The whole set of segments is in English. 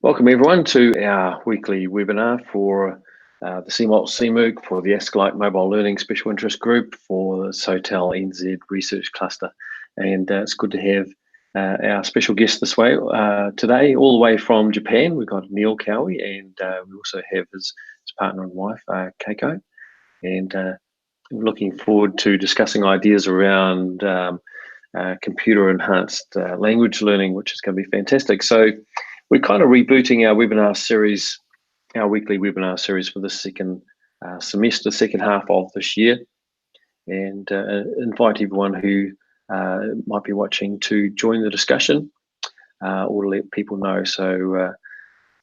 Welcome everyone to our weekly webinar for the CMOOC for the ASCILITE Mobile Learning Special Interest Group for the SOTELNZ Research Cluster. And it's good to have our special guest this way today, all the way from Japan. We've got Neil Cowie, and we also have his partner and wife, Keiko. And we're looking forward to discussing ideas around computer-enhanced language learning, which is going to be fantastic. So we're kind of rebooting our webinar series, our weekly webinar series for the second semester, second half of this year, and invite everyone who might be watching to join the discussion or to let people know. So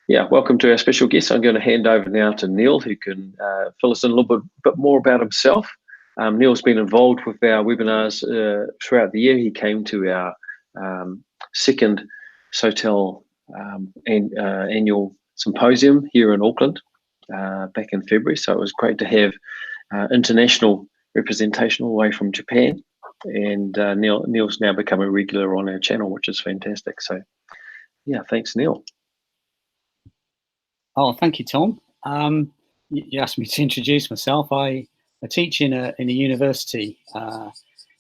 yeah, welcome to our special guest. I'm going to hand over now to Neil, who can fill us in a little bit more about himself. Neil's been involved with our webinars throughout the year. He came to our second SOTEL annual symposium here in Auckland back in February. So it was great to have international representation all the way from Japan. And Neil's now become a regular on our channel, which is fantastic. So yeah, thanks, Neil. Oh, thank you, Tom. You asked me to introduce myself. I teach in a university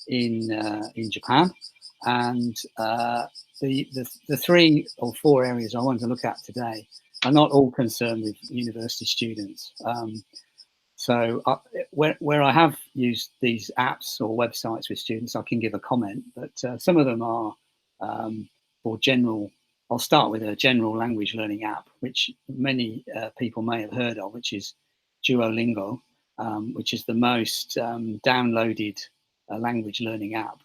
in Japan, and the 3 or 4 areas I want to look at today are not all concerned with university students. So where I have used these apps or websites with students, I can give a comment, but some of them are for general. I'll start with a general language learning app, which many people may have heard of, which is Duolingo, which is the most downloaded language learning app,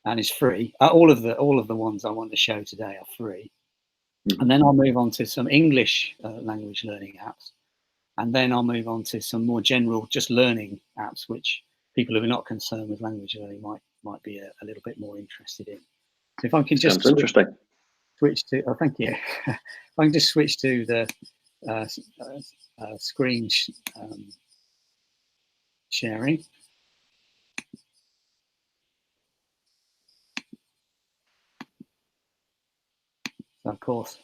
and is free. All of the ones I want to show today are free. And then I'll move on to some English language learning apps, and then I'll move on to some more general, just learning apps, which people who are not concerned with language learning might be a little bit more interested in. So if I can just switch to, oh, thank you. If I can just switch to the screen sharing. So of course,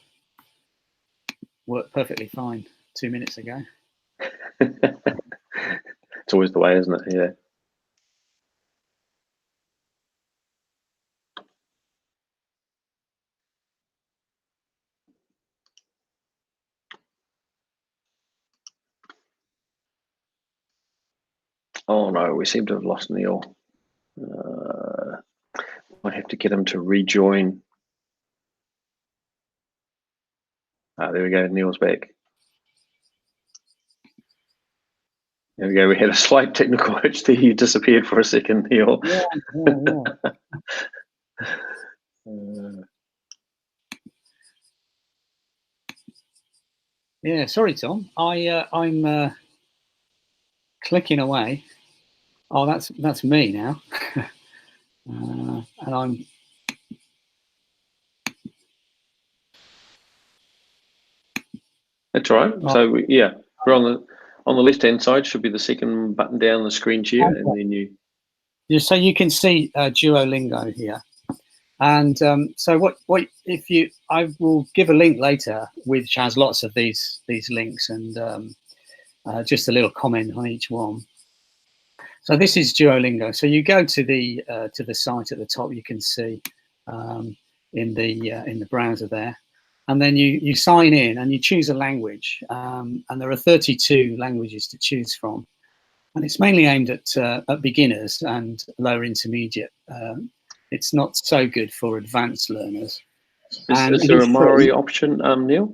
worked perfectly fine 2 minutes ago. It's always the way, isn't it? Yeah. Oh no, we seem to have lost Neil. I have to get him to rejoin. There we go, Neil's back. There we go, we had a slight technical glitch there. You disappeared for a second, Neil. Yeah, sorry, Tom. I'm clicking away. Oh, that's me now. And I'm. That's right. Oh. So yeah, we're on the left-hand side. Should be the second button down the screen share, okay. And then you. Yeah, so you can see Duolingo here, and so what if you? I will give a link later, which has lots of these links and just a little comment on each one. So this is Duolingo. So you go to the site at the top. You can see in the browser there. And then you sign in and you choose a language, and there are 32 languages to choose from, and it's mainly aimed at beginners and lower intermediate. It's not so good for advanced learners. Is there a Maori option, Neil?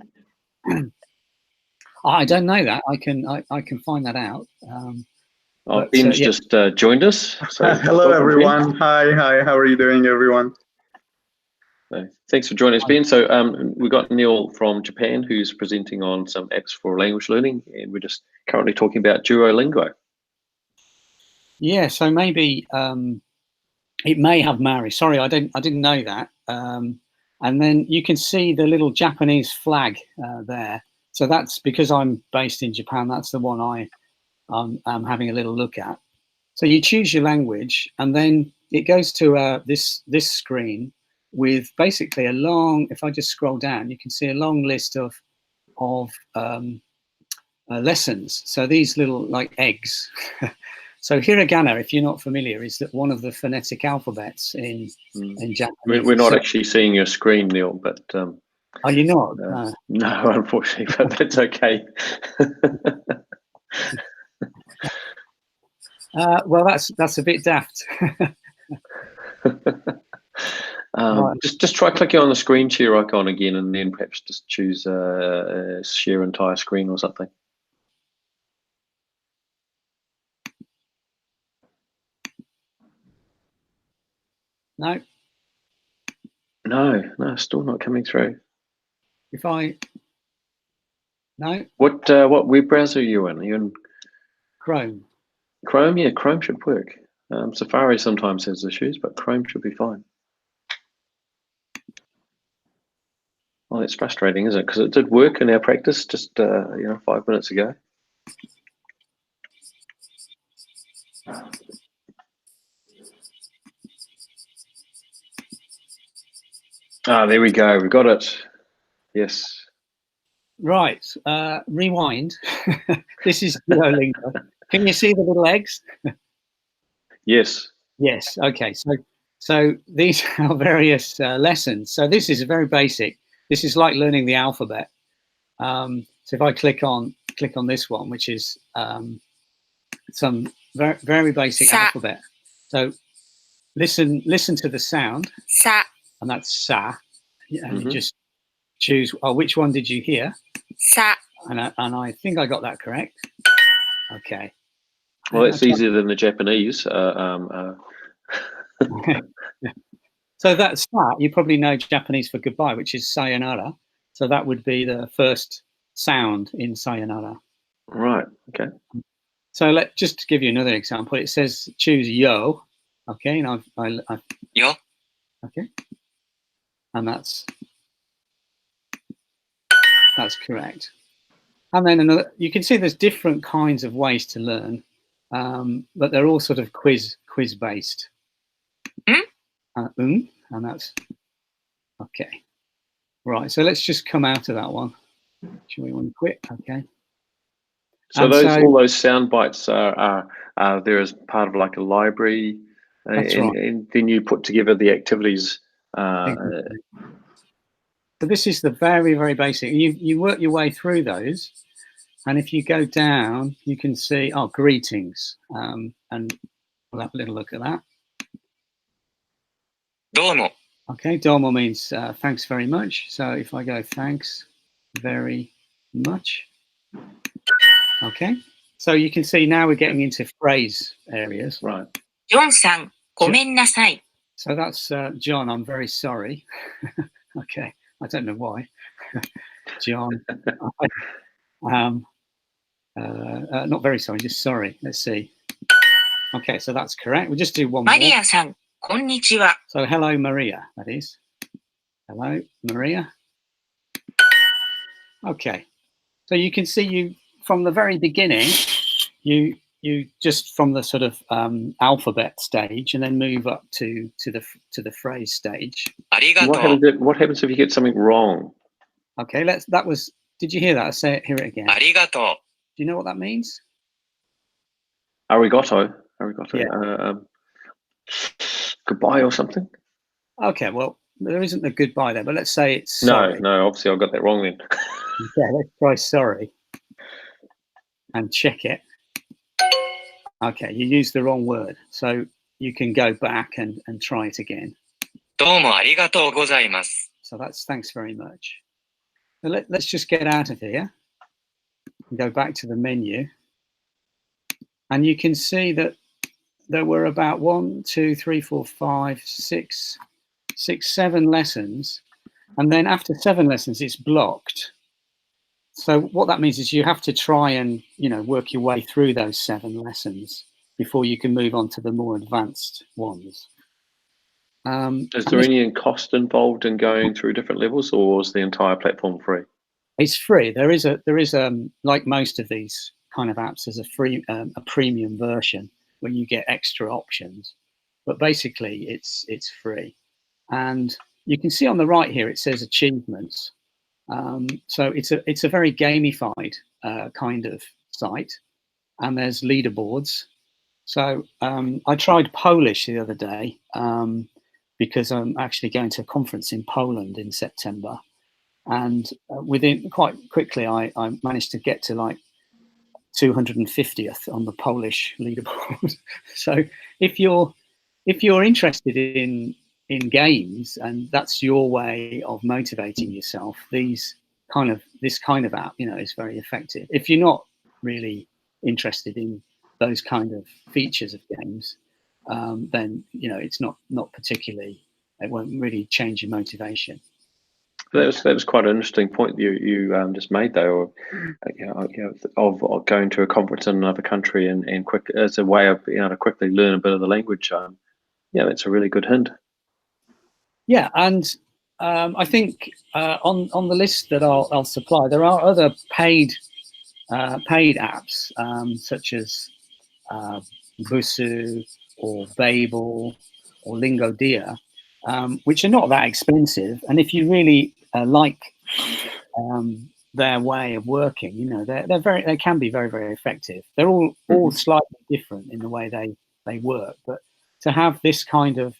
I don't know that. I can find that out. Ben's just joined us. So hello, everyone. Ben. Hi. How are you doing, everyone? Thanks for joining us, Ben. So we've got Neil from Japan who's presenting on some apps for language learning, and we're just currently talking about Duolingo. Yeah, so maybe it may have Maori. Sorry, I didn't know that. And then you can see the little Japanese flag there. So that's because I'm based in Japan. That's the one I'm having a little look at. So you choose your language, and then it goes to this screen, with basically a long, if I just scroll down, you can see a long list of lessons. So these little like eggs. So hiragana, if you're not familiar, is that one of the phonetic alphabets in Japanese. We're not actually seeing your screen, Neil, but are you not? no, unfortunately, but that's okay. Well, that's a bit daft. Right. Just try clicking on the screen share icon again, and then perhaps just choose share entire screen or something. No. No, still not coming through. If I no. What web browser are you in? Are you in Chrome? Chrome? Yeah, Chrome should work. Safari sometimes has issues, but Chrome should be fine. Well, that's frustrating, isn't it? Because it did work in our practice just 5 minutes ago. There we go. We got it. Yes. Right. Rewind. This is Duolingo. Can you see the little eggs? Yes. Yes. Okay. So these are various lessons. So this is very basic. This is like learning the alphabet. So if I click on this one, which is some very, very basic alphabet. So listen to the sound. Sa. And that's sa. And you just choose. Oh, which one did you hear? Sa. And I think I got that correct. Okay. Well, that's easier than the Japanese. So that's that. You probably know Japanese for goodbye, which is sayonara. So that would be the first sound in sayonara. Right. Okay. So just to give you another example, it says choose yo. Okay, and I've Yo. Okay, and that's correct. And then another. You can see there's different kinds of ways to learn, but they're all sort of quiz based. And that's okay. Right. So let's just come out of that one. Should we want to quit? Okay. So all those sound bites are there as part of like a library, and then you put together the activities. Exactly. So this is the very, very basic. You work your way through those, and if you go down, you can see greetings, and we'll have a little look at that. Domo. Okay, domo means thanks very much. So if I go thanks very much. Okay, so you can see now we're getting into phrase areas. Right. John-san, ごめんなさい. So that's John, I'm very sorry. Okay, I don't know why. John, not very sorry, just sorry. Let's see. Okay, so that's correct. We'll just do one more. Maria-san, こんにちは. So hello, Maria, that is. Hello, Maria. Okay, so you can see from the very beginning, you just from the sort of alphabet stage, and then move up to the phrase stage. What happens if you get something wrong? Okay, did you hear that? Hear it again. Arigato. Do you know what that means? Arigato. Yeah. Goodbye or something? Okay, well, there isn't a goodbye there, but let's say it's sorry. No, obviously I got that wrong then. Yeah, let's try sorry and check it. Okay, you used the wrong word, so you can go back and try it again. どうもありがとうございます. So that's thanks very much. So let's just get out of here and go back to the menu. And you can see that there were about 1, 2, 3, 4, 5, 6, 7 lessons. And then after 7 lessons, it's blocked. So what that means is you have to try and, work your way through those 7 lessons before you can move on to the more advanced ones. Is there any cost involved in going through different levels, or is the entire platform free? It's free. There is like most of these kind of apps, there's a premium version where you get extra options, but basically it's free. And you can see on the right here, it says achievements. So it's a very gamified kind of site, and there's leaderboards. So I tried Polish the other day because I'm actually going to a conference in Poland in September, and within quite quickly I managed to get to like 250th on the Polish leaderboard. So if you're interested in games and that's your way of motivating yourself, this kind of app, is very effective. If you're not really interested in those kind of features of games, then it's not particularly. It won't really change your motivation. That was quite an interesting point you just made, though, of going to a conference in another country and quick as a way of being able to quickly learn a bit of the language. That's a really good hint. Yeah, and I think on the list that I'll supply, there are other paid apps such as Busu or Babel or Lingodia, which are not that expensive. And if you really like their way of working, they can be very, very effective. They're all slightly different in the way they work, but to have this kind of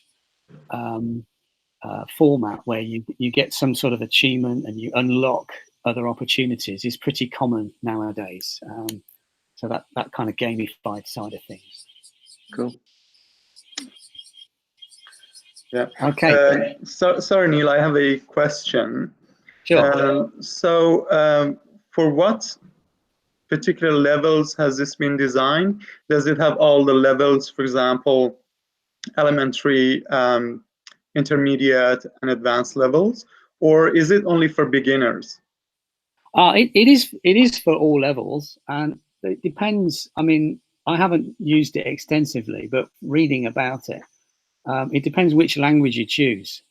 format where you get some sort of achievement and you unlock other opportunities is pretty common nowadays. So that kind of gamified side of things. Cool. Yeah. Okay. Sorry, Neil, I have a question. Sure. For what particular levels has this been designed? Does it have all the levels, for example, elementary, intermediate, and advanced levels, or is it only for beginners? It is for all levels, and it depends. I mean, I haven't used it extensively, but reading about it, it depends which language you choose.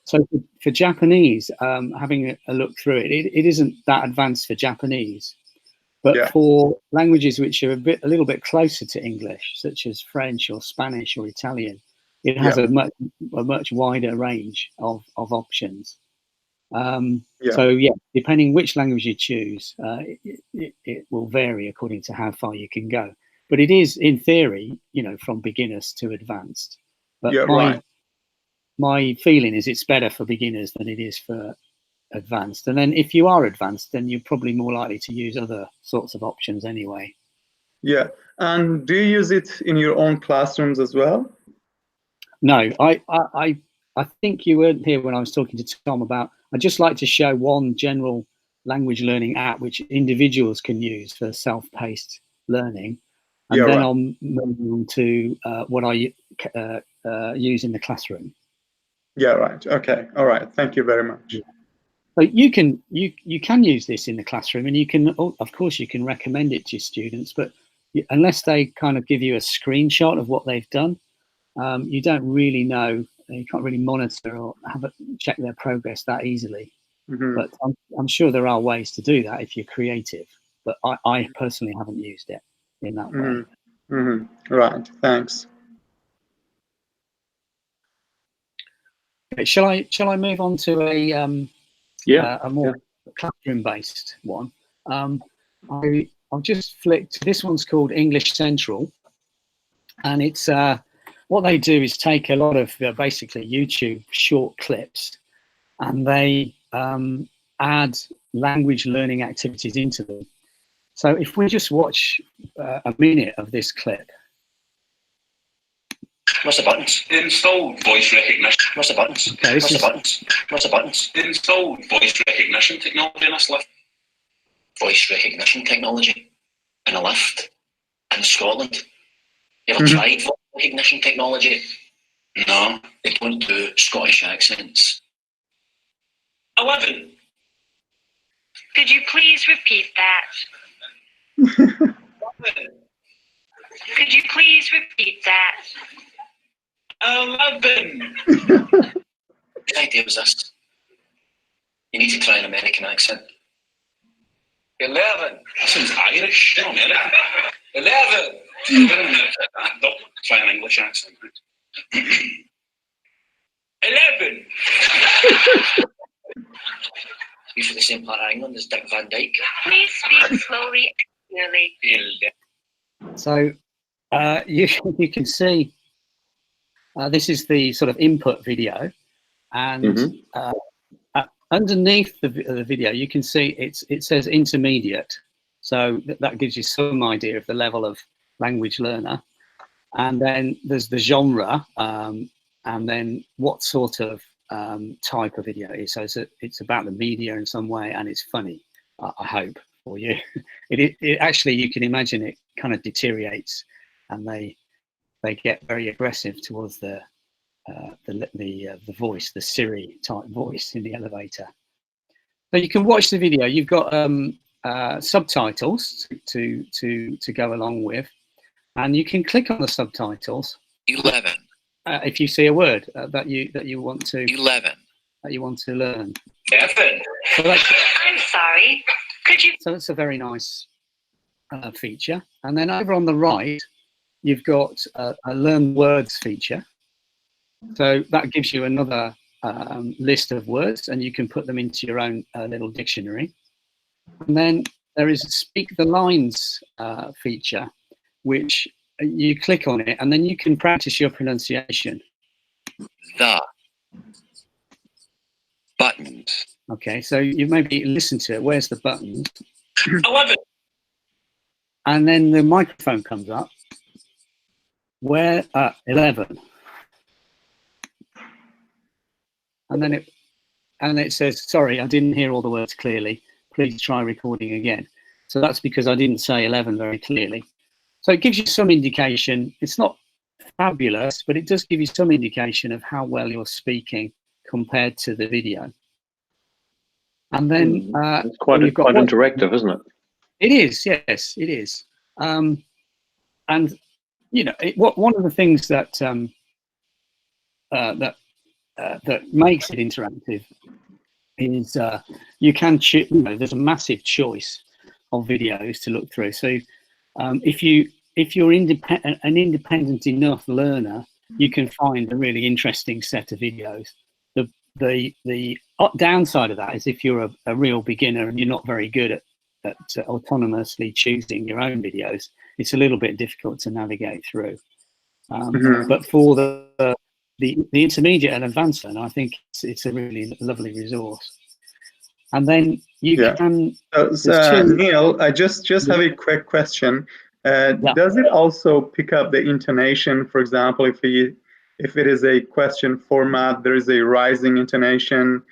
So for Japanese, having a look through it, it isn't that advanced for Japanese, but for languages which are a little bit closer to English, such as French or Spanish or Italian, it has a much wider range of options. So depending which language you choose, it will vary according to how far you can go. But it is, in theory, from beginners to advanced. But my feeling is it's better for beginners than it is for advanced. And then if you are advanced, then you're probably more likely to use other sorts of options anyway. Yeah. And do you use it in your own classrooms as well? No, I think you weren't here when I was talking to Tom about, I'd just like to show one general language learning app which individuals can use for self-paced learning. And then I'll move on to what I use in the classroom. Yeah, right. Okay. All right. Thank you very much. So you can use this in the classroom, and you can, of course, you can recommend it to your students, but unless they kind of give you a screenshot of what they've done, you don't really know. You can't really monitor or check their progress that easily. But I'm sure there are ways to do that if you're creative. But I personally haven't used it in that way. Right. Thanks. Okay, shall I move on to a more classroom-based one? I'll just flick to this one's called English Central, and it's what they do is take a lot of basically YouTube short clips, and they add language learning activities into them. So if we just watch a minute of this clip. What's the buttons? Install voice recognition. What's the buttons? Okay, What's the buttons? What's the buttons? Install voice recognition technology in this lift. Voice recognition technology in a lift in Scotland. You ever tried voice recognition technology? No, they don't do Scottish accents. 11. Could you please repeat that? Could you please repeat that? 11. The idea was this. You need to try an American accent. 11. That sounds Irish. You're American. 11. Don't try an English accent. 11. same part of England as Dick Van Dyke. Please speak slowly and clearly. So you can see this is the sort of input video, and underneath the video you can see it says intermediate. So that gives you some idea of the level of language learner. And then there's the genre, and then what sort of type of video it is. So it's about the media in some way, and it's funny, I hope, for you. It actually, you can imagine it kind of deteriorates, and they get very aggressive towards the voice, the Siri type voice in the elevator. So you can watch the video. You've got subtitles to go along with. And you can click on the subtitles. 11. If you see a word that you want to 11. that you want to learn. 11. So that's, I'm sorry. Could you? so that's a very nice feature. And then over on the right, you've got a learn words feature. So that gives you another list of words, and you can put them into your own little dictionary. And then there is a speak the lines feature, which you click on it, and then you can practice your pronunciation. The buttons. Okay, so you maybe listen to it. Where's the buttons? 11. And then the microphone comes up. Where? 11. And then it says, sorry, I didn't hear all the words clearly. Please try recording again. So that's because I didn't say 11 very clearly. So it gives you some indication. It's not fabulous, but it does give you some indication of how well you're speaking compared to the video. And then it's quite interactive, isn't it? It is, yes, it is. And you know, one of the things that that makes it interactive is you can choose. You know, there's a massive choice of videos to look through. So if you're an independent enough learner, you can find a really interesting set of videos. The downside of that is if you're a real beginner and you're not very good at autonomously choosing your own videos, it's a little bit difficult to navigate through. But for the intermediate and advanced learner, I think it's a really lovely resource. And then you can. So, Neil, I just have a quick question. Does it also pick up the intonation? For example, if it is a question format, there is a rising intonation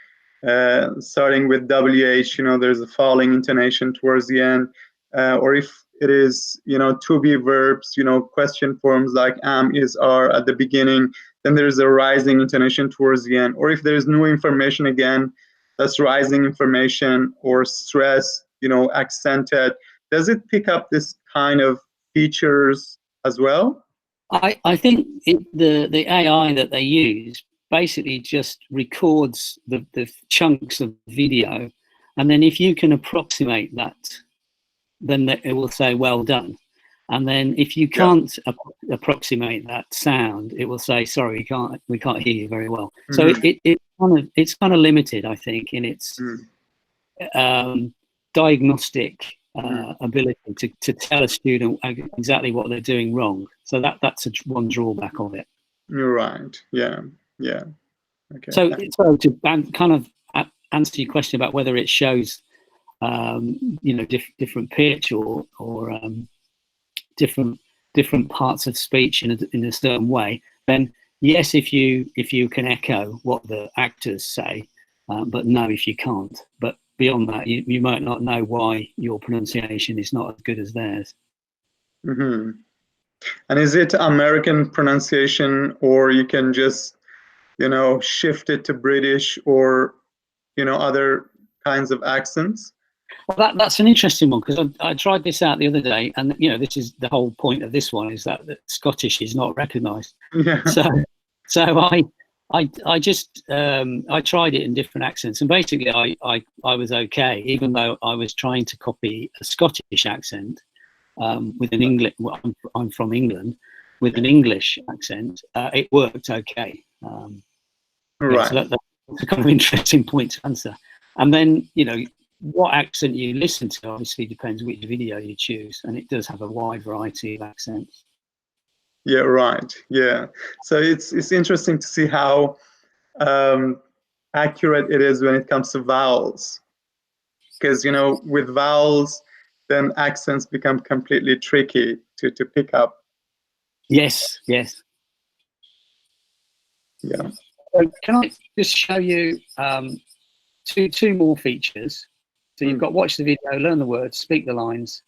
starting with WH. You know, there's a falling intonation towards the end. Or if it is, you know, to be verbs, you know, question forms like am, is, are at the beginning, then there's a rising intonation towards the end. Or if there's new information again, that's rising information, or stress, you know, accented. Does it pick up this kind of features as well? I think the AI that they use basically just records the chunks of video, and then if you can approximate that, then it will say well done. And then if you can't approximate that sound, it will say sorry, we can't hear you very well. So it's kind of limited, I think, in its diagnostic ability to tell a student exactly what they're doing wrong. So that's one drawback of it. You're right. Yeah. Okay. So to kind of answer your question about whether it shows, you know, different pitch or different parts of speech in a certain way, then yes, if you can echo what the actors say, but no, if you can't. But beyond that, you might not know why your pronunciation is not as good as theirs. And is it American pronunciation, or you can just, you know, shift it to British or, you know, other kinds of accents? Well, that's an interesting one, because I tried this out the other day, and you know, this is the whole point of this one, is that Scottish is not recognised. Yeah. So I just I tried it in different accents, and basically I was okay, even though I was trying to copy a Scottish accent with an English. Well, I'm from England, with an English accent. It worked okay. Right. So that's a kind of interesting point to answer. And then, you know, what accent you listen to obviously depends which video you choose, and it does have a wide variety of accents. Yeah, right. Yeah. So it's interesting to see how accurate it is when it comes to vowels, because with vowels, then accents become completely tricky to pick up. Yes, yes. Yeah. So can I just show you two more features? So you've got watch the video, learn the words, speak the lines.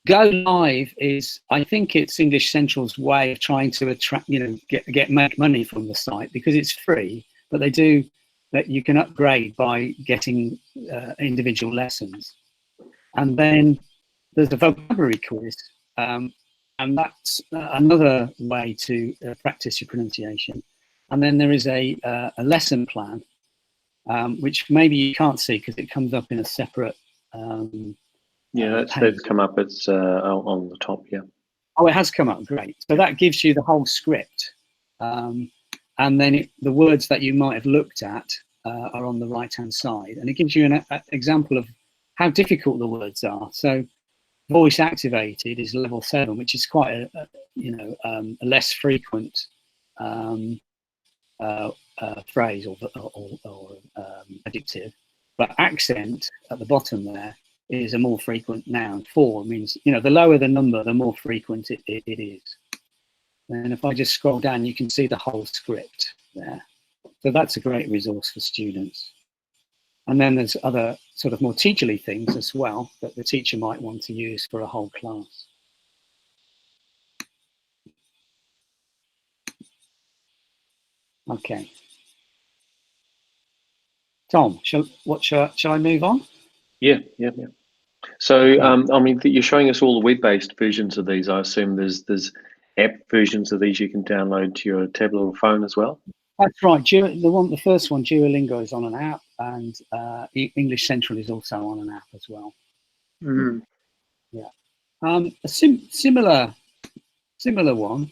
Go live is, I think it's English Central's way of trying to attract, make money from the site, because it's free, but they do that you can upgrade by getting individual lessons. And then there's a vocabulary quiz, and that's another way to practice your pronunciation. And then there is a lesson plan, which maybe you can't see because it comes up in a separate yeah, that's come up. It's on the top. Yeah. Oh, it has come up. Great. So that gives you the whole script, and then the words that you might have looked at are on the right-hand side, and it gives you an example of how difficult the words are. So, voice activated is level 7, which is quite a less frequent phrase or adjective, but accent at the bottom there is a more frequent noun. 4 means, the lower the number, the more frequent it is. And if I just scroll down, you can see the whole script there. So that's a great resource for students. And then there's other sort of more teacherly things as well that the teacher might want to use for a whole class. Okay. Tom, shall I move on? Yeah. So, I mean, you're showing us all the web-based versions of these. I assume there's app versions of these you can download to your tablet or phone as well. That's right. The first one, Duolingo, is on an app, and English Central is also on an app as well. Mm-hmm. Yeah. A similar one.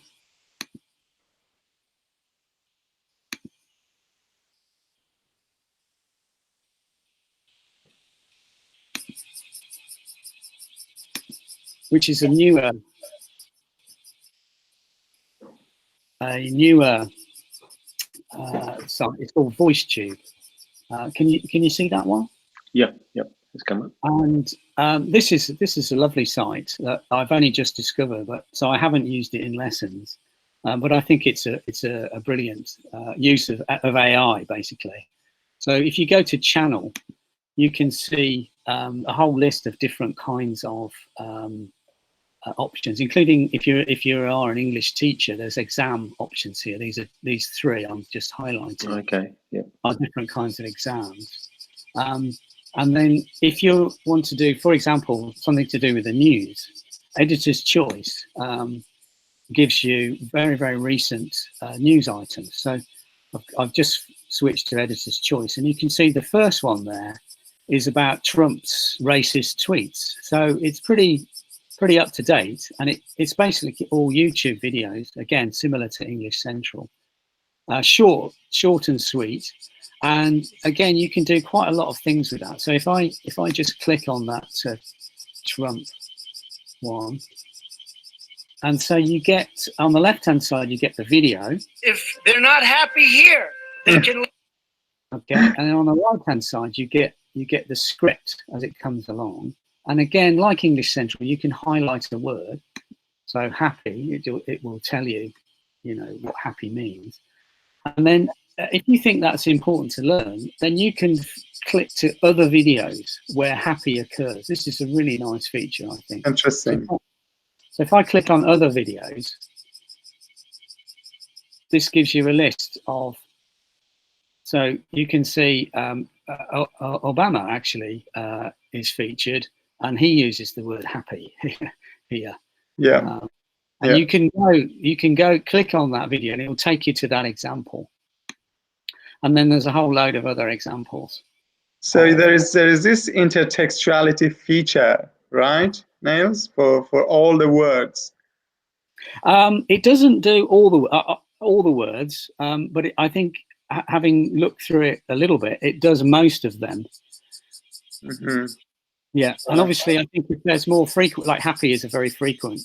Which is a newer site. It's called VoiceTube. Can you see that one? Yep, it's come up. And this is a lovely site that I've only just discovered, so I haven't used it in lessons. But I think it's a brilliant use of AI, basically. So if you go to channel, you can see a whole list of different kinds of options, including if you are an English teacher, there's exam options here. These 3 I'm just highlighting. Okay, yeah. Are different kinds of exams. And then if you want to do, for example, something to do with the news, Editor's Choice gives you very, very recent news items. So I've just switched to Editor's Choice, and you can see the first one there is about Trump's racist tweets. So it's pretty up to date, and it's basically all YouTube videos, again, similar to English Central. Short and sweet. And again, you can do quite a lot of things with that. So if I just click on that Trump one, and so you get, on the left-hand side, you get the video. If they're not happy here, they can... Okay, and then on the right-hand side, you get the script as it comes along. And again, like English Central, you can highlight a word. So happy, it will tell you, what happy means. And then if you think that's important to learn, then you can click to other videos where happy occurs. This is a really nice feature, I think. Interesting. So if I click on other videos, this gives you a list of, so you can see Obama actually is featured, and he uses the word happy here. Yeah. And you can go click on that video, and it will take you to that example. And then there's a whole load of other examples. So there is this intertextuality feature, right, Niels, for all the words. It doesn't do all the words, but I think having looked through it a little bit, it does most of them. Mhm. Yeah, and obviously, I think if there's more frequent, like happy is a very frequent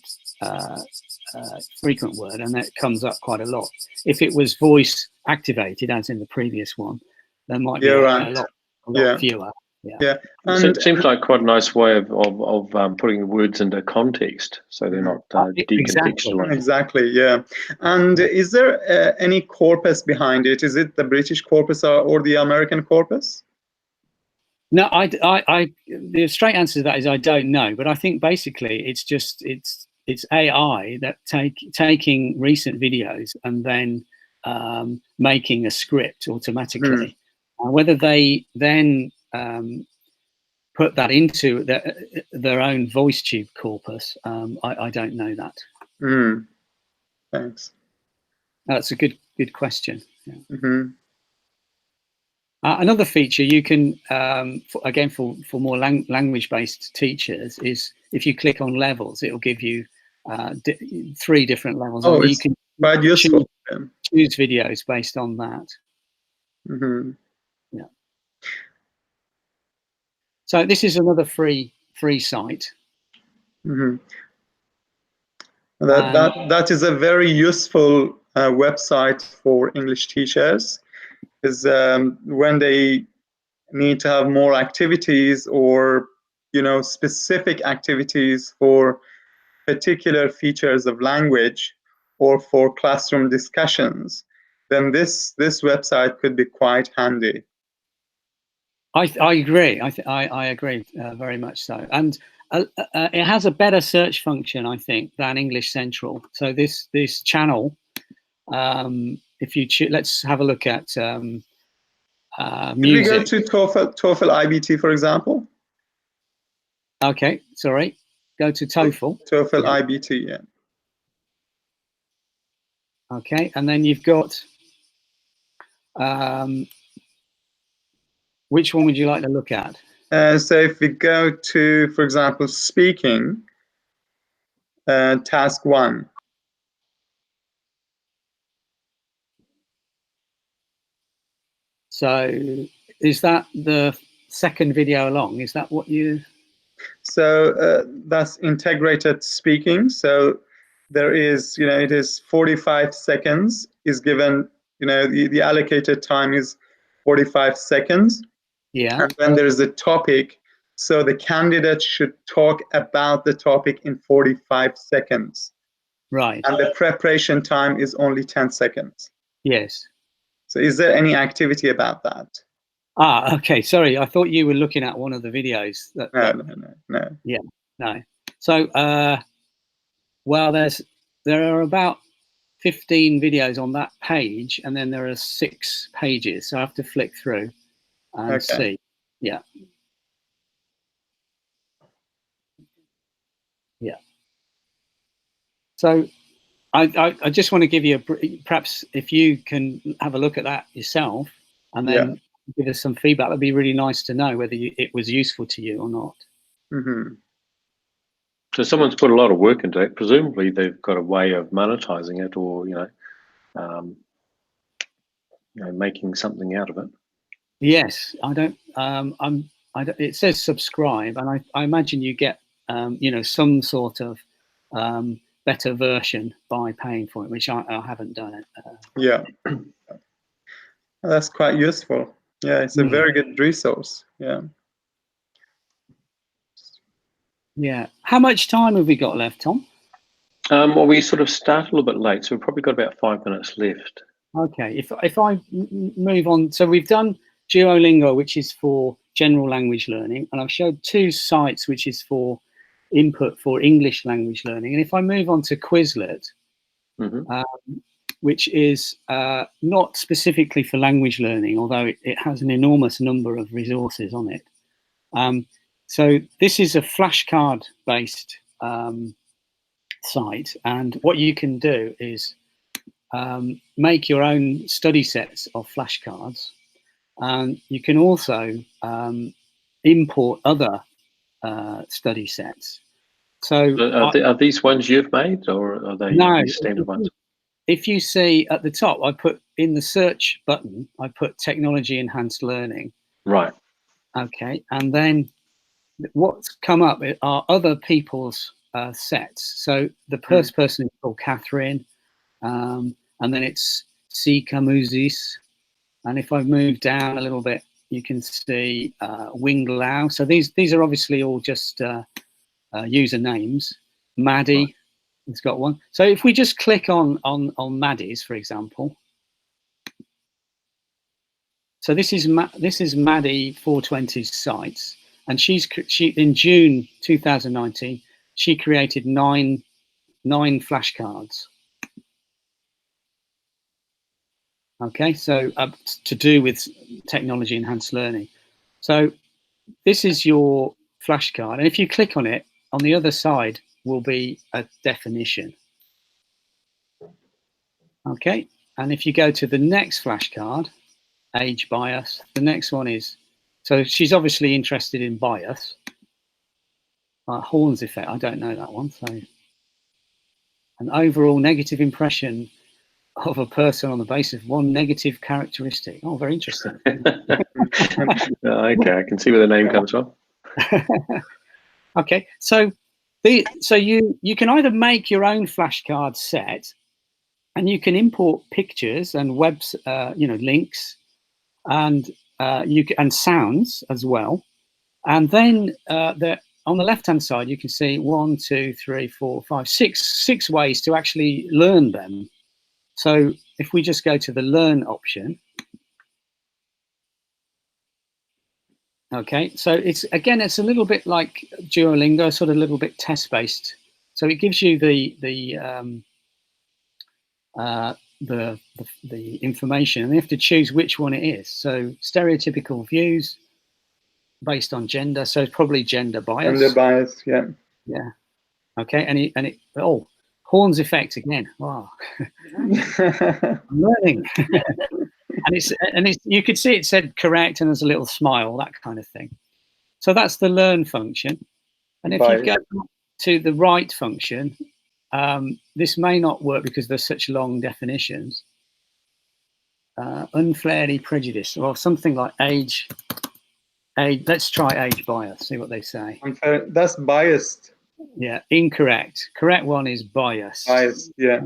frequent word, and that comes up quite a lot. If it was voice activated, as in the previous one, there might be right. a lot Yeah. fewer. Yeah. So And it seems like quite a nice way of putting the words into context, so they're not decontextualized. exactly, yeah. And is there any corpus behind it? Is it the British corpus or the American corpus? No, the straight answer to that is I don't know, but I think basically it's AI that taking recent videos and then making a script automatically. Whether they then put that into their own voice tube corpus, I don't know that. Thanks. That's a good question. Yeah. Mm-hmm. Another feature you can, again, for more language-based teachers, is if you click on levels, it will give you 3 different levels. Oh, and it's quite useful. Choose videos based on that. Mm-hmm. Yeah. So this is another free site. Mm-hmm. That is a very useful website for English teachers, is when they need to have more activities or specific activities for particular features of language or for classroom discussions, then this website could be quite handy. I agree. I agree very much so. And it has a better search function, I think, than English Central. So this channel, if you let's have a look at music. If we go to TOEFL IBT, for example. Okay, sorry. Go to TOEFL. TOEFL IBT, yeah. Okay, and then you've got. Which one would you like to look at? So if we go to, for example, speaking, task 1. So is that the second video along? Is that what you... So that's integrated speaking. So there is, it is 45 seconds is given, the allocated time is 45 seconds. Yeah. And then there's a topic. So the candidate should talk about the topic in 45 seconds. Right. And the preparation time is only 10 seconds. Yes. So is there any activity about that? Ah, okay. Sorry, I thought you were looking at one of the videos. No. Yeah, no. So, well, there are about 15 videos on that page, and then there are 6 pages. So I have to flick through and see. Yeah. Yeah. So I just want to give you perhaps if you can have a look at that yourself and then give us some feedback. That'd be really nice to know whether it was useful to you or not. Mm-hmm. So someone's put a lot of work into it. Presumably they've got a way of monetizing it, or making something out of it. Yes, I don't. It says subscribe, and I imagine you get some sort of better version by paying for it, which I haven't done it. Yeah, that's quite useful. Yeah, it's a very good resource. Yeah. Yeah. How much time have we got left, Tom? Well, we sort of start a little bit late, so we've probably got about 5 minutes left. Okay. If I move on, so we've done Duolingo, which is for general language learning, and I've showed 2 sites, which is for input for English language learning. And if I move on to Quizlet, which is not specifically for language learning, although it has an enormous number of resources on it. So this is a flashcard-based site, and what you can do is make your own study sets of flashcards, and you can also import other study sets. So are these ones you've made, or are they these standard ones? If you see at the top, I put in the search button, I put technology enhanced learning. Right. Okay, and then what's come up are other people's sets. So the first person is called Catherine, and then it's Sika Muzis. And if I move down a little bit, you can see Wing Lao. So these are obviously all just usernames. Maddie has got one. So if we just click on Maddie's, for example. So this is Maddie 420's sites, and she in June 2019 she created nine flashcards. Okay, so to do with technology enhanced learning. So this is your flashcard, and if you click on it, on the other side will be a definition. Okay, and if you go to the next flashcard, age bias, the next one is, so she's obviously interested in bias. Horn's effect, I don't know that one. So an overall negative impression of a person on the basis of one negative characteristic. Oh, very interesting. Okay, I can see where the name comes from. Okay, so you can either make your own flashcard set, and you can import pictures and webs, links, and and sounds as well. And then on the left-hand side, you can see 1, 2, 3, 4, 5, 6 ways to actually learn them. So if we just go to the learn option, okay, so it's a little bit like Duolingo, sort of a little bit test-based. So it gives you the information, and you have to choose which one it is. So stereotypical views based on gender, so it's probably gender bias. Gender bias, yeah. Yeah. Okay, and it Horn's effect again. Wow. I'm learning. and it's you could see it said correct, and there's a little smile, that kind of thing. So that's the learn function. And if you go to the write function, this may not work because there's such long definitions. Unfairly prejudiced, or something like age. Let's try age bias, see what they say. Unfair, that's biased. Yeah, incorrect. Correct one is biased. Biased, yeah.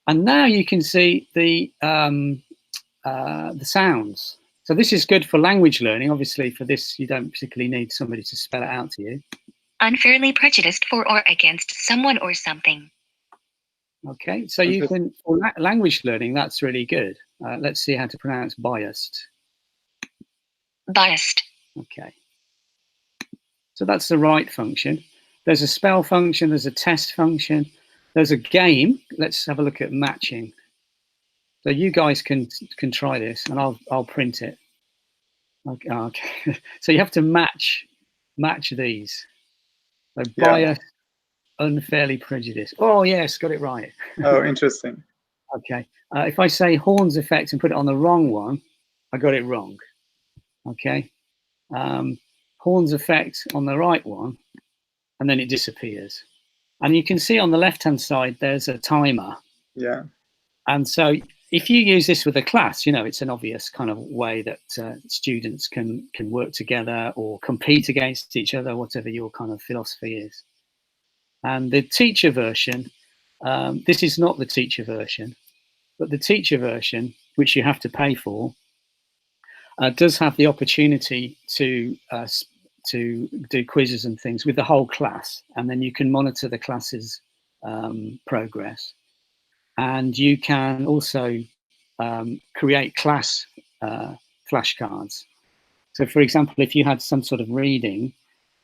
And now you can see the sounds. So this is good for language learning. Obviously, for this, you don't particularly need somebody to spell it out to you. Unfairly prejudiced for or against someone or something. Okay, so you can, for language learning, that's really good. Let's see how to pronounce biased. Biased. Okay. So that's the write function. There's a spell function, there's a test function, there's a game. Let's have a look at matching. So you guys can try this, and I'll print it. Okay. So you have to match these. So biased, unfairly prejudiced. Oh yes, got it right. Oh, interesting. Okay. If I say Horn's effect and put it on the wrong one, I got it wrong. Okay. Horn's effect on the right one, and then it disappears. And you can see on the left-hand side, there's a timer. Yeah. And so if you use this with a class, it's an obvious kind of way that students can work together or compete against each other, whatever your kind of philosophy is. And the teacher version, this is not the teacher version, but the teacher version, which you have to pay for, does have the opportunity to do quizzes and things with the whole class, and then you can monitor the class's progress. And you can also create class flashcards. So, for example, if you had some sort of reading,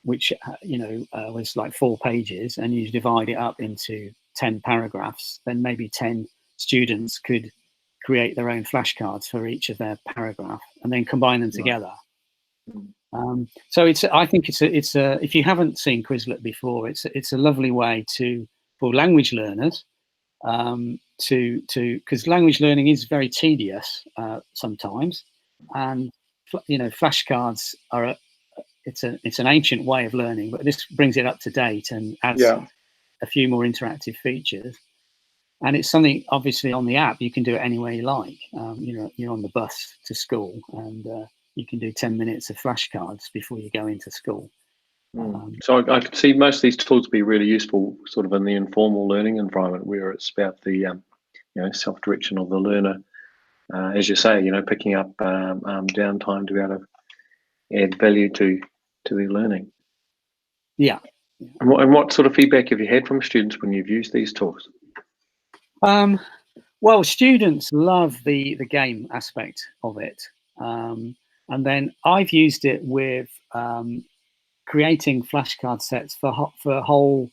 which was like 4 pages, and you divide it up into 10 paragraphs, then maybe 10 students could create their own flashcards for each of their paragraph, and then combine them together. So I think it's a if you haven't seen Quizlet before, it's a lovely way for language learners because language learning is very tedious sometimes, and flashcards are it's an ancient way of learning, but this brings it up to date and adds a few more interactive features. And it's something, obviously, on the app you can do it anywhere you like. You're on the bus to school, and you can do 10 minutes of flashcards before you go into school. So I could see most of these tools be really useful sort of in the informal learning environment where it's about the self-direction of the learner. As you say, picking up downtime to be able to add value to the learning. Yeah. And what sort of feedback have you had from students when you've used these tools? Well, students love the game aspect of it. And then I've used it with creating flashcard sets for whole.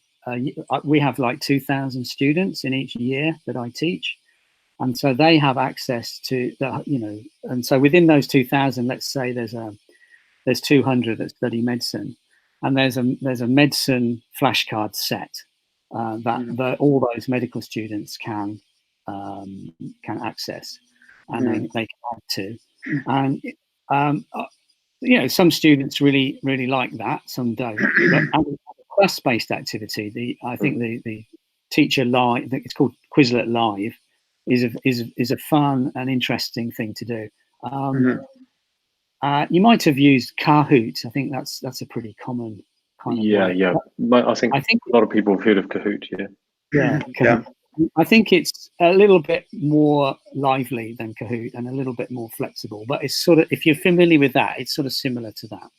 We have like 2,000 students in each year that I teach, and so they have access to the, and so within those 2,000, let's say there's 200 that study medicine, and there's a medicine flashcard set that all those medical students can access, and they can add to, and some students really like that, some don't. But as a class-based activity, I think the teacher live, it's called Quizlet Live, is a fun and interesting thing to do. You might have used Kahoot. I think that's a pretty common kind of way. Yeah. I think a lot of people have heard of Kahoot. Yeah. I think it's a little bit more lively than Kahoot and a little bit more flexible, but it's sort of, if you're familiar with that, it's sort of similar to that.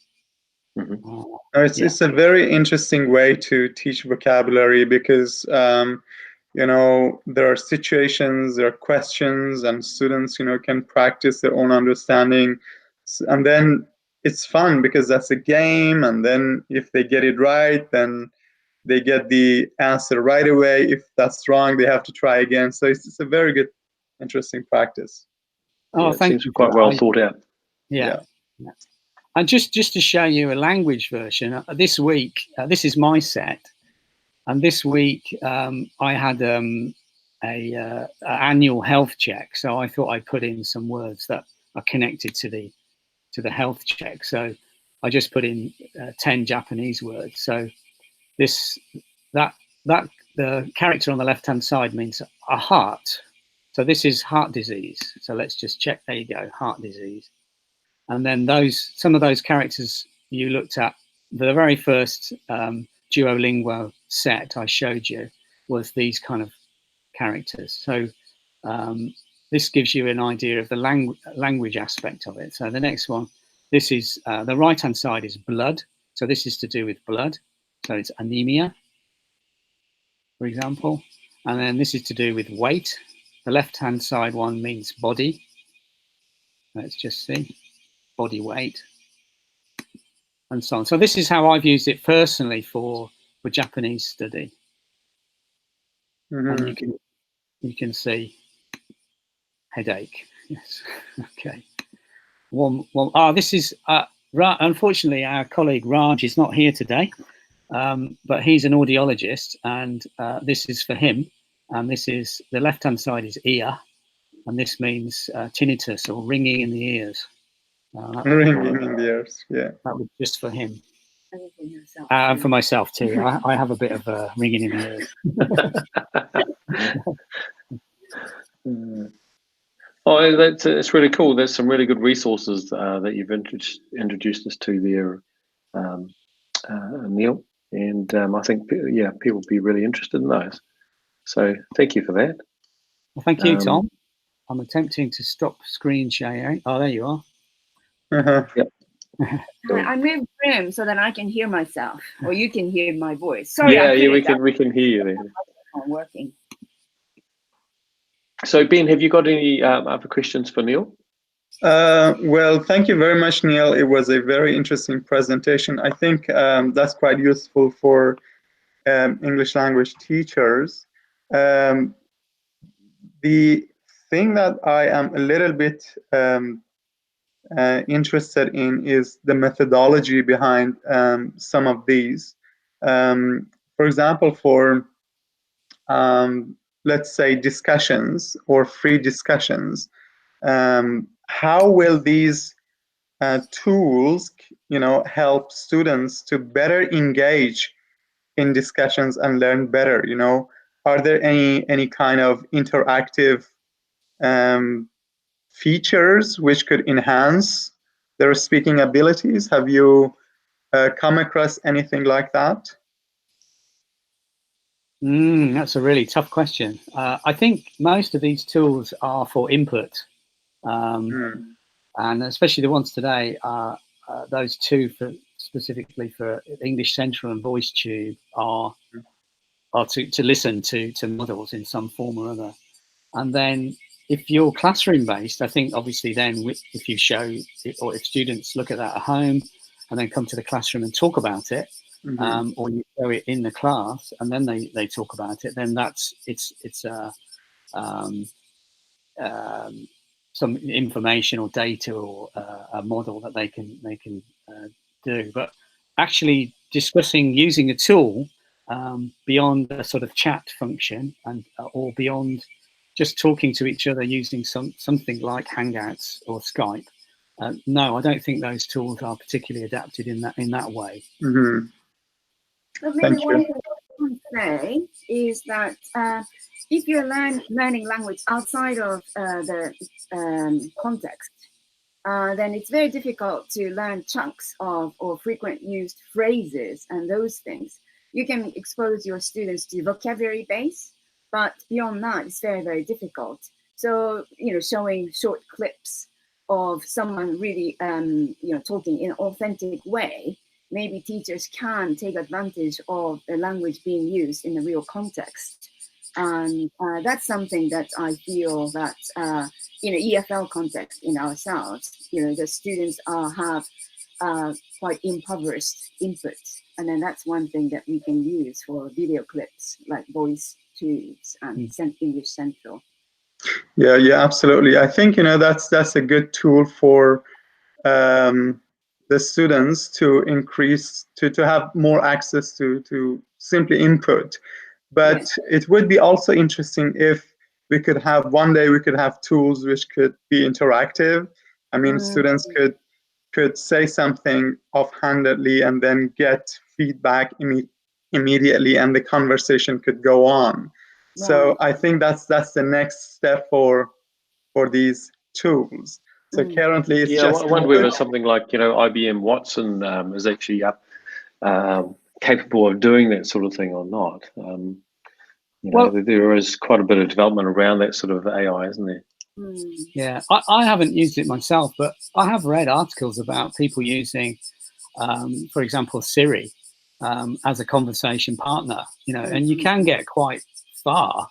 It's a very interesting way to teach vocabulary because there are situations, there are questions, and students can practice their own understanding, and then it's fun because that's a game, and then if they get it right, then they get the answer right away. If that's wrong, they have to try again. So it's a very good, interesting practice. Oh, thank you. Quite well thought out. Yeah. And just to show you a language version, this week, this is my set, and this week I had a annual health check. So I thought I'd put in some words that are connected to the health check. So I just put in 10 Japanese words. So the character on the left hand side means a heart. So this is heart disease. So let's just check. There you go, heart disease. And then some of those characters you looked at, the very first Duolingo set I showed you was these kind of characters. So this gives you an idea of the language aspect of it. So the next one, this is the right hand side is blood. So this is to do with blood. So it's anemia, for example. And then this is to do with weight. The left-hand side one means body. Let's just see, body weight, and so on. So this is how I've used it personally for Japanese study. And you can see headache. Yes. Okay. This is unfortunately our colleague Raj is not here today. But he's an audiologist, and this is for him. And this is the left-hand side is ear, and this means tinnitus or ringing in the ears. Ringing in the ears, yeah. That was just for him. And for myself too. I have a bit of ringing in the ears. Oh, it's really cool. There's some really good resources that you've introduced us to there, Neil. And I think, people will be really interested in those. So thank you for that. Well, thank you, Tom. I'm attempting to stop screen sharing. Oh, there you are. Yep. I moved room so that I can hear myself, or you can hear my voice. Sorry. Yeah, we can hear you there. Not working. So Ben, have you got any other questions for Neil? Well, thank you very much, Neil. It was a very interesting presentation. I think that's quite useful for English language teachers. The thing that I am a little bit interested in is the methodology behind some of these. For example, for let's say discussions or free discussions, how will these tools, help students to better engage in discussions and learn better? Are there any kind of interactive features which could enhance their speaking abilities? Have you come across anything like that? That's a really tough question. I think most of these tools are for input, and especially the ones today, those two specifically for English Central and VoiceTube are to listen to models in some form or other. And then if you're classroom based, I think obviously then if you show or if students look at that at home and then come to the classroom and talk about it, or you show it in the class and then they talk about it, then it's some information or data or a model that they can do. But actually discussing using a tool beyond a sort of chat function and or beyond just talking to each other using something like Hangouts or Skype, no, I don't think those tools are particularly adapted in that way. But maybe one thing I can say is that if you're learning language outside of the context, then it's very difficult to learn chunks of or frequent used phrases and those things. You can expose your students to vocabulary base, but beyond that, it's very, very difficult. So, showing short clips of someone really, talking in an authentic way, maybe teachers can take advantage of the language being used in the real context. And that's something that I feel that in an EFL context in ourselves, the students have quite impoverished input. And then that's one thing that we can use for video clips like VoiceTubes and English Central. Yeah, absolutely. I think that's a good tool for the students to increase to have more access to simply input. But it would be also interesting if we could have one day we could have tools which could be interactive. I mean, students could say something offhandedly and then get feedback immediately, and the conversation could go on. Right. So I think that's the next step for these tools. So currently, it's just I wonder whether something like IBM Watson is actually capable of doing that sort of thing or not. There is quite a bit of development around that sort of AI, isn't there? Yeah, I haven't used it myself, but I have read articles about people using, for example, Siri as a conversation partner. And you can get quite far,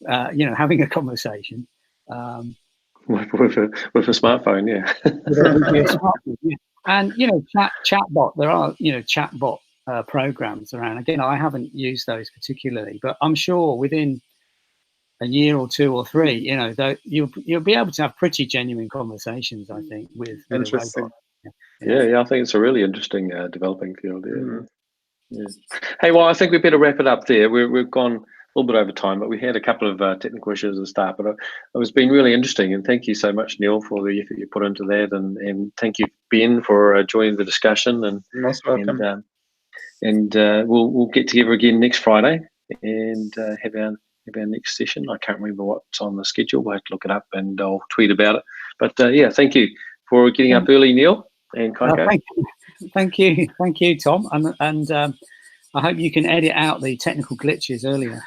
having a conversation with a smartphone, yeah. And chatbot. There are chatbot programs around. Again, I haven't used those particularly, but I'm sure within a year or two or three, you'll be able to have pretty genuine conversations, I think, with a robot. Yeah, I think it's a really interesting developing field. Yeah. Hey, well, I think we better wrap it up there. We've gone a little bit over time, but we had a couple of technical issues at the start. But it's been really interesting, and thank you so much, Neil, for the effort you put into that, and thank you, Ben, for joining the discussion. And most welcome. And we'll get together again next Friday and have our next session. I can't remember what's on the schedule. We'll have to look it up, and I'll tweet about it. But thank you for getting up early, Neil and Kaiko. Thank you, Tom, and I hope you can edit out the technical glitches earlier.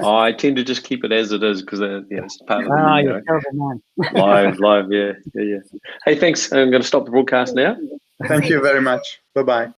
I tend to just keep it as it is because it's part of the you're a terrible man. live, yeah. Hey, thanks. I'm going to stop the broadcast now. Thank you very much. Bye-bye.